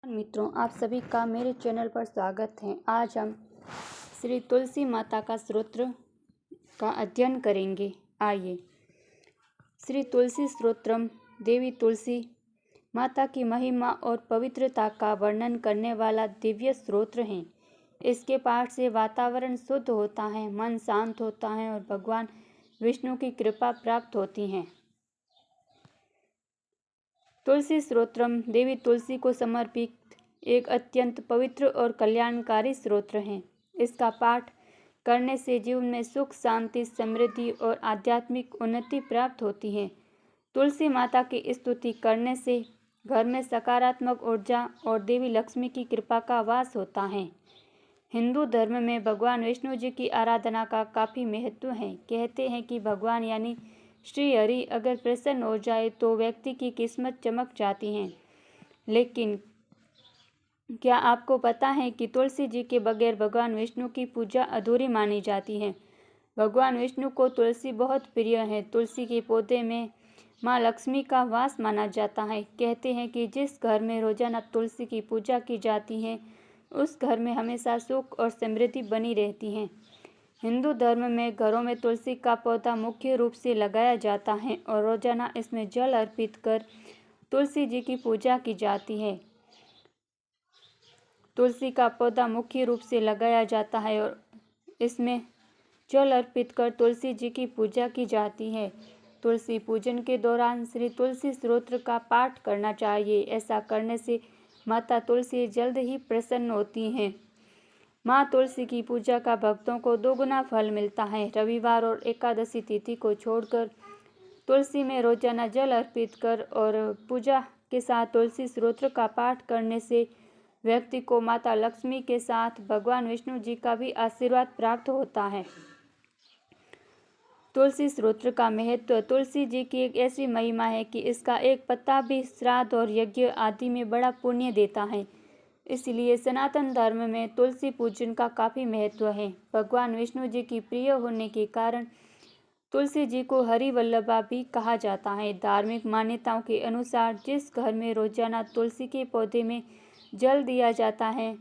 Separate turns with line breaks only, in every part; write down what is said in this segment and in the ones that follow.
मित्रों, आप सभी का मेरे चैनल पर स्वागत है। आज हम श्री तुलसी माता का स्तोत्र का अध्ययन करेंगे। आइए। श्री तुलसी स्तोत्रम देवी तुलसी माता की महिमा और पवित्रता का वर्णन करने वाला दिव्य स्तोत्र है। इसके पाठ से वातावरण शुद्ध होता है, मन शांत होता है और भगवान विष्णु की कृपा प्राप्त होती है। तुलसी स्तोत्रम देवी तुलसी को समर्पित एक अत्यंत पवित्र और कल्याणकारी स्तोत्र है। इसका पाठ करने से जीवन में सुख, शांति, समृद्धि और आध्यात्मिक उन्नति प्राप्त होती है। तुलसी माता की स्तुति करने से घर में सकारात्मक ऊर्जा और देवी लक्ष्मी की कृपा का वास होता है। हिंदू धर्म में भगवान विष्णु जी की आराधना का काफ़ी महत्व है। कहते हैं कि भगवान यानी श्री हरि अगर प्रसन्न हो जाए तो व्यक्ति की किस्मत चमक जाती है। लेकिन क्या आपको पता है कि तुलसी जी के बगैर भगवान विष्णु की पूजा अधूरी मानी जाती है। भगवान विष्णु को तुलसी बहुत प्रिय है। तुलसी के पौधे में माँ लक्ष्मी का वास माना जाता है। कहते हैं कि जिस घर में रोजाना तुलसी की पूजा की जाती है उस घर में हमेशा सुख और समृद्धि बनी रहती है। हिंदू धर्म में घरों में तुलसी का पौधा मुख्य रूप से लगाया जाता है और रोजाना इसमें जल अर्पित कर तुलसी जी की पूजा की जाती है। तुलसी का पौधा मुख्य रूप से लगाया जाता है और इसमें जल अर्पित कर तुलसी जी की पूजा की जाती है। तुलसी पूजन के दौरान श्री तुलसी स्तोत्र का पाठ करना चाहिए। ऐसा करने से माता तुलसी जल्द ही प्रसन्न होती हैं। माँ तुलसी की पूजा का भक्तों को दोगुना फल मिलता है। रविवार और एकादशी तिथि को छोड़कर तुलसी में रोजाना जल अर्पित कर और पूजा के साथ तुलसी स्तोत्र का पाठ करने से व्यक्ति को माता लक्ष्मी के साथ भगवान विष्णु जी का भी आशीर्वाद प्राप्त होता है। तुलसी स्तोत्र का महत्व। तुलसी जी की एक ऐसी महिमा है कि इसका एक पत्ता भी श्राद्ध और यज्ञ आदि में बड़ा पुण्य देता है। इसलिए सनातन धर्म में तुलसी पूजन का काफ़ी महत्व है। भगवान विष्णु जी की प्रिय होने के कारण तुलसी जी को हरि वल्लभा भी कहा जाता है। धार्मिक मान्यताओं के अनुसार जिस घर में रोजाना तुलसी के पौधे में जल दिया जाता है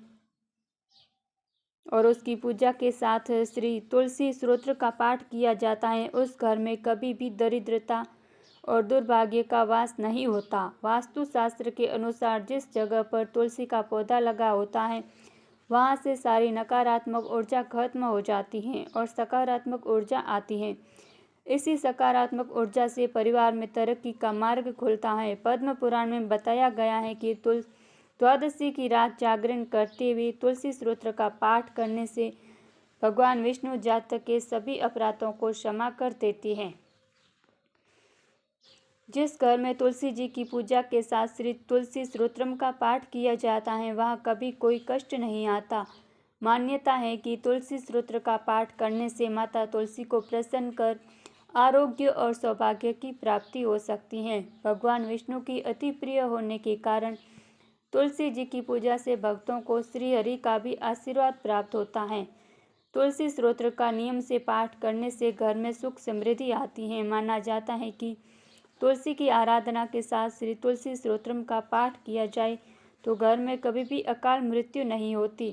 और उसकी पूजा के साथ श्री तुलसी स्तोत्र का पाठ किया जाता है उस घर में कभी भी दरिद्रता और दुर्भाग्य का वास नहीं होता। वास्तुशास्त्र के अनुसार जिस जगह पर तुलसी का पौधा लगा होता है वहाँ से सारी नकारात्मक ऊर्जा खत्म हो जाती है और सकारात्मक ऊर्जा आती है। इसी सकारात्मक ऊर्जा से परिवार में तरक्की का मार्ग खुलता है। पद्म पुराण में बताया गया है कि द्वादशी की रात जागरण करते हुए तुलसी स्तोत्र का पाठ करने से भगवान विष्णु जातक के सभी अपराधों को क्षमा कर देते हैं। जिस घर में तुलसी जी की पूजा के साथ श्री तुलसी स्तोत्रम का पाठ किया जाता है वहाँ कभी कोई कष्ट नहीं आता। मान्यता है कि तुलसी स्तोत्र का पाठ करने से माता तुलसी को प्रसन्न कर आरोग्य और सौभाग्य की प्राप्ति हो सकती है। भगवान विष्णु की अति प्रिय होने के कारण तुलसी जी की पूजा से भक्तों को श्री हरि का भी आशीर्वाद प्राप्त होता है। तुलसी स्तोत्र का नियम से पाठ करने से घर में सुख समृद्धि आती है। माना जाता है कि तुलसी की आराधना के साथ श्री तुलसी स्तोत्रम का पाठ किया जाए तो घर में कभी भी अकाल मृत्यु नहीं होती।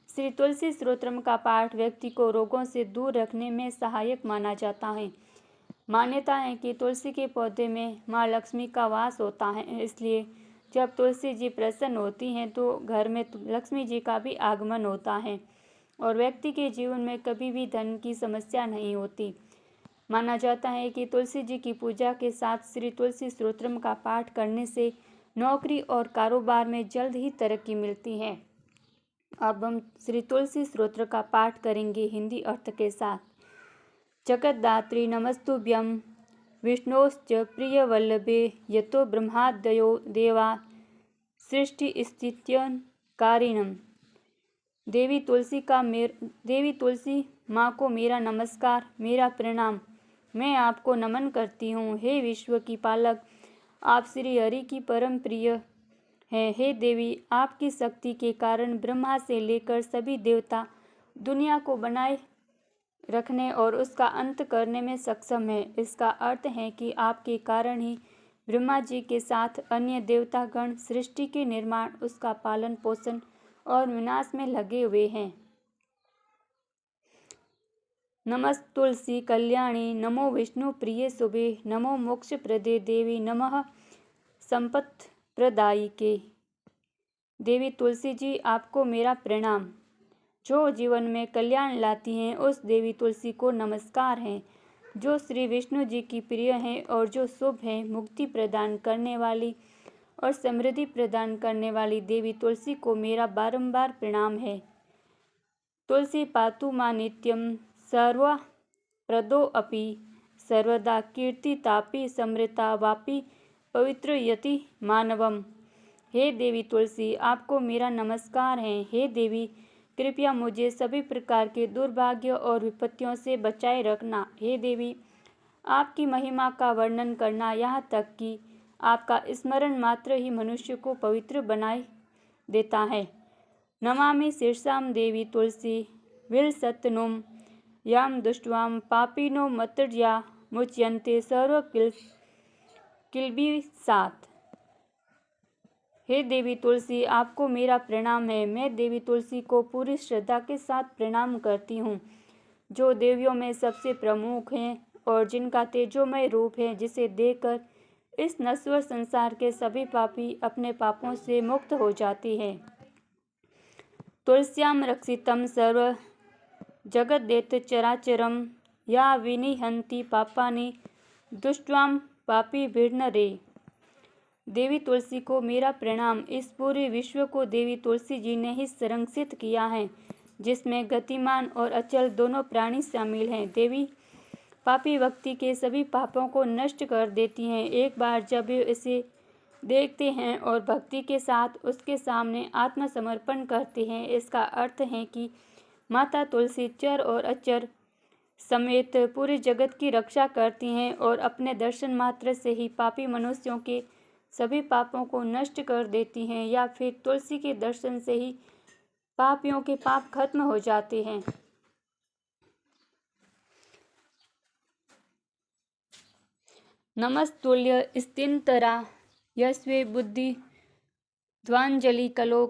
श्री तुलसी स्तोत्रम का पाठ व्यक्ति को रोगों से दूर रखने में सहायक माना जाता है। मान्यता है कि तुलसी के पौधे में माँ लक्ष्मी का वास होता है, इसलिए जब तुलसी जी प्रसन्न होती हैं तो घर में लक्ष्मी जी का भी आगमन होता है और व्यक्ति के जीवन में कभी भी धन की समस्या नहीं होती। माना जाता है कि तुलसी जी की पूजा के साथ श्री तुलसी स्तोत्रम का पाठ करने से नौकरी और कारोबार में जल्द ही तरक्की मिलती है। अब हम श्री तुलसी स्तोत्र का पाठ करेंगे हिंदी अर्थ के साथ। जगद्धात्री नमस्तुभ्यं विष्णोश्च प्रियवल्लभे यतो ब्रह्मादयो देवा सृष्टि स्थित्यकारिणम्। देवी तुलसी माँ को मेरा नमस्कार, मेरा प्रणाम। मैं आपको नमन करती हूँ। हे विश्व की पालक, आप श्री हरि की परम प्रिय हैं। हे देवी, आपकी शक्ति के कारण ब्रह्मा से लेकर सभी देवता दुनिया को बनाए रखने और उसका अंत करने में सक्षम है। इसका अर्थ है कि आपके कारण ही ब्रह्मा जी के साथ अन्य देवतागण सृष्टि के निर्माण, उसका पालन पोषण और विनाश में लगे हुए हैं। नमस्तुलसी कल्याणी, नमो विष्णु प्रिय शुभे, नमो मोक्ष प्रदे देवी, नमः संपत् प्रदायिके। देवी तुलसी जी, आपको मेरा प्रणाम। जो जीवन में कल्याण लाती हैं उस देवी तुलसी को नमस्कार है, जो श्री विष्णु जी की प्रिय हैं और जो शुभ है, मुक्ति प्रदान करने वाली और समृद्धि प्रदान करने वाली देवी तुलसी को मेरा बारंबार प्रणाम है। तुलसी पातु मां नित्यं सर्वा प्रदो अपि, सर्वदा कीर्तितापि समृता वापि पवित्रयति मानवम। हे देवी तुलसी, आपको मेरा नमस्कार है। हे देवी, कृपया मुझे सभी प्रकार के दुर्भाग्य और विपत्तियों से बचाए रखना। हे देवी, आपकी महिमा का वर्णन करना, यहाँ तक कि आपका स्मरण मात्र ही मनुष्य को पवित्र बनाए देता है। नमामि शीर्षाम देवी तुलसी विलसतनुम, याम दुष्टवाम पापिनो मत्तर्या मुच्यन्ते सर्व किल्बिषात्। हे देवी तुलसी, आपको मेरा प्रणाम है। मैं देवी तुलसी को पूरी श्रद्धा के साथ प्रणाम करती हूँ, जो देवियों में सबसे प्रमुख हैं और जिनका तेजोमय रूप है, जिसे देखकर इस नश्वर संसार के सभी पापी अपने पापों से मुक्त हो जाते हैं। तुलस्याम रक्षितम सर्व जगद्दैत चराचरम, या विनिहन्ति पापानि दुष्टां पापी भिर्नरे। देवी तुलसी को मेरा प्रणाम। इस पूरे विश्व को देवी तुलसी जी ने ही संरक्षित किया है, जिसमें गतिमान और अचल दोनों प्राणी शामिल हैं। देवी पापी व्यक्ति के सभी पापों को नष्ट कर देती हैं। एक बार जब वे इसे देखते हैं और भक्ति के साथ उसके सामने आत्मसमर्पण करते हैं, इसका अर्थ है कि माता तुलसी चर और अचर समेत पूरे जगत की रक्षा करती हैं और अपने दर्शन मात्र से ही पापी मनुष्यों के सभी पापों को नष्ट कर देती हैं, या फिर तुलसी के दर्शन से ही पापियों के पाप खत्म हो जाते हैं। नमस्तुल्य स्तिन्तरा यस्वे बुद्धि ध्वांजलि कलो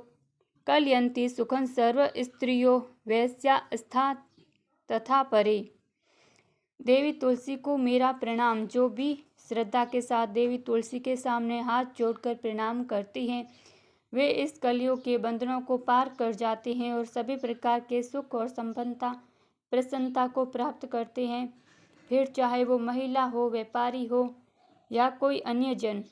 कलयन्ति सुखं सर्व स्त्रियो वैस्या स्था तथा परे। देवी तुलसी को मेरा प्रणाम। जो भी श्रद्धा के साथ देवी तुलसी के सामने हाथ जोड़कर प्रणाम करती हैं, वे इस कलयुग के बंधनों को पार कर जाते हैं और सभी प्रकार के सुख और संपन्नता प्रसन्नता को प्राप्त करते हैं, फिर चाहे वो महिला हो, व्यापारी हो या कोई अन्य जन।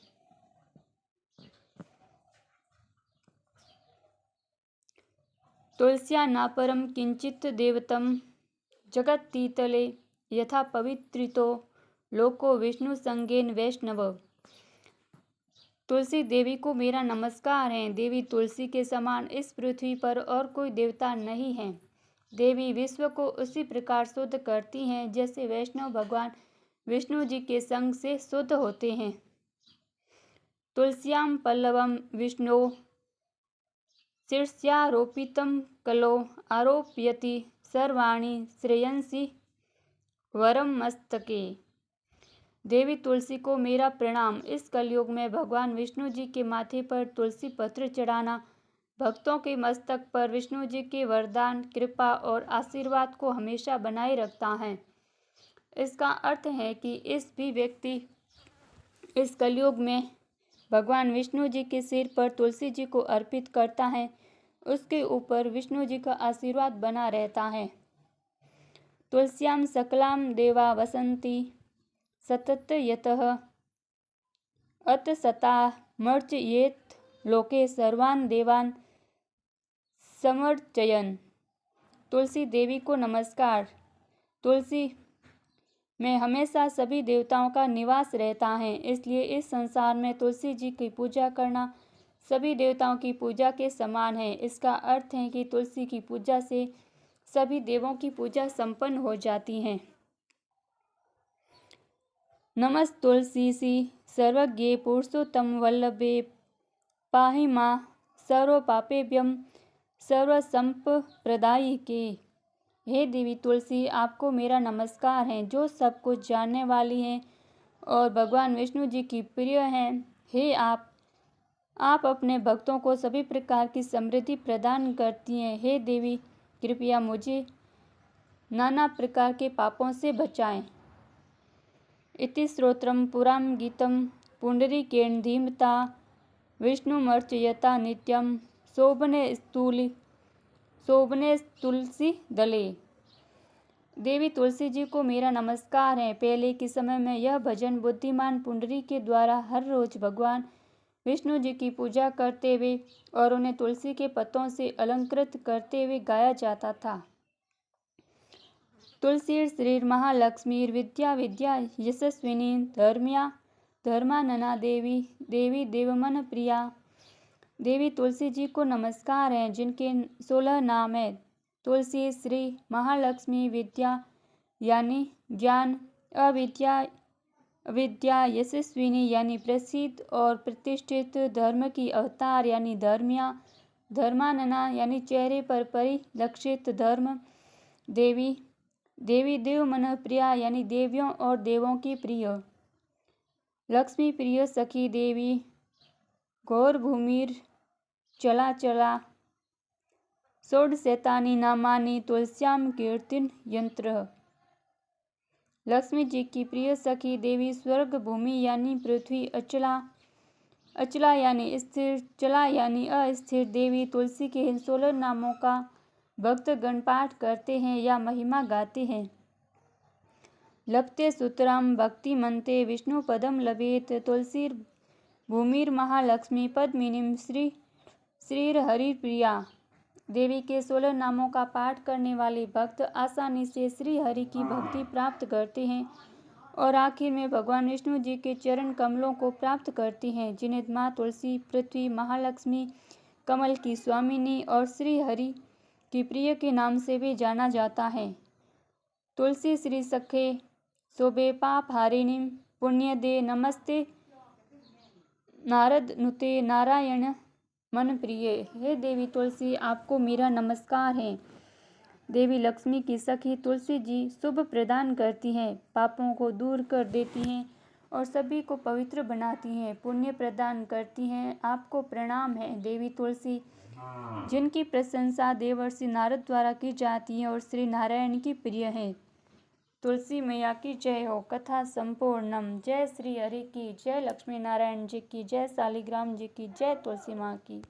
तुलस्या नापरम किंचित देवतम जगत्तीतले, यथा पवित्रितो लोको विष्णु संगेन वैष्णव। तुलसी देवी को मेरा नमस्कार है। देवी तुलसी के समान इस पृथ्वी पर और कोई देवता नहीं है। देवी विश्व को उसी प्रकार शुद्ध करती हैं जैसे वैष्णव भगवान विष्णु जी के संग से शुद्ध होते हैं। तुलस्याम पल्लवम विष्णु शीर्ष्यारोपितं कलो आरोपयति सर्वाणि श्रेयंसि वरम मस्तके। देवी तुलसी को मेरा प्रणाम। इस कलयुग में भगवान विष्णु जी के माथे पर तुलसी पत्र चढ़ाना भक्तों के मस्तक पर विष्णु जी के वरदान, कृपा और आशीर्वाद को हमेशा बनाए रखता है। इसका अर्थ है कि इस भी व्यक्ति इस कलयुग में भगवान विष्णु जी के सिर पर तुलसी जी को अर्पित करता है, उसके ऊपर विष्णु जी का आशीर्वाद बना रहता है। तुलस्याम सकलाम देवा वसंती सतत यतः अत सता मर्चयेत लोके सर्वान् देवान् समर्चयन्। तुलसी देवी को नमस्कार। तुलसी में हमेशा सभी देवताओं का निवास रहता है, इसलिए इस संसार में तुलसी जी की पूजा करना सभी देवताओं की पूजा के समान है। इसका अर्थ है कि तुलसी की पूजा से सभी देवों की पूजा संपन्न हो जाती है। नमस्तुलसीसी सर्वज्ञे पुरुषोत्तम वल्लभे, पाहि मां सर्व पापेभ्यं सर्वसंपदायिके। हे देवी तुलसी, आपको मेरा नमस्कार है, जो सब कुछ जानने वाली हैं और भगवान विष्णु जी की प्रिय हैं। हे आप अपने भक्तों को सभी प्रकार की समृद्धि प्रदान करती हैं। हे देवी, कृपया मुझे नाना प्रकार के पापों से बचाएं। इति स्तोत्रम पुराण गीतम पुंडरीकेण धीमता विष्णुमर्चयता नित्यम शोभने तुलसी दले। देवी तुलसी जी को मेरा नमस्कार है। पहले के समय में यह भजन बुद्धिमान पुंडरी के द्वारा हर रोज भगवान विष्णु जी की पूजा करते हुए और उन्हें तुलसी के पत्तों से अलंकृत करते हुए गाया जाता था। तुलसी श्री महालक्ष्मी विद्या विद्या यशस्विनी धर्मानना देवी देवी देवमन प्रिया। देवी तुलसी जी को नमस्कार है, जिनके 16 नाम है। तुलसी श्री महालक्ष्मी विद्या यानी ज्ञान, अविद्या यशस्विनी यानी प्रसिद्ध और प्रतिष्ठित, धर्म की अवतार यानी धर्मिया, धर्मानना यानी चेहरे पर परिलक्षित धर्म, देवी देवी देव मन प्रिया यानी देवियों और देवों की प्रिय, लक्ष्मी प्रिय सखी देवी, घोर भूमिर चला चला, षोडशैतानि नामानि तुलस्याम कीर्तन यंत्र। लक्ष्मी जी की प्रिय सखी देवी स्वर्ग भूमि यानी पृथ्वी, अचला यानी स्थिर, चला यानी अस्थिर। देवी तुलसी के इन 16 नामों का भक्तगण पाठ करते हैं या महिमा गाते हैं। लभते सूत्राम भक्ति मनते विष्णु पदम लभेत, तुलसीर भूमिर महालक्ष्मी पद्मिनीम श्रीर हरि प्रिया। देवी के 16 नामों का पाठ करने वाले भक्त आसानी से श्री हरि की भक्ति प्राप्त करते हैं और आखिर में भगवान विष्णु जी के चरण कमलों को प्राप्त करते हैं, जिन्हें माँ तुलसी, पृथ्वी, महालक्ष्मी, कमल की स्वामिनी और श्री हरि की प्रिय के नाम से भी जाना जाता है। तुलसी श्री सखे शोभे पाप हारिणी पुण्य दे, नमस्ते नारद नुते नारायण मन प्रिय। हे देवी तुलसी, आपको मेरा नमस्कार है। देवी लक्ष्मी की सखी तुलसी जी शुभ प्रदान करती हैं, पापों को दूर कर देती हैं और सभी को पवित्र बनाती हैं, पुण्य प्रदान करती हैं। आपको प्रणाम है देवी तुलसी, जिनकी प्रशंसा देवर्षि नारद द्वारा की जाती है और श्री नारायण की प्रिय है। तुलसी मैया की जय हो। कथा संपूर्णम। जय श्री हरि की जय, लक्ष्मी नारायण जी की जय, शालिग्राम जी की जय, तुलसी माँ की।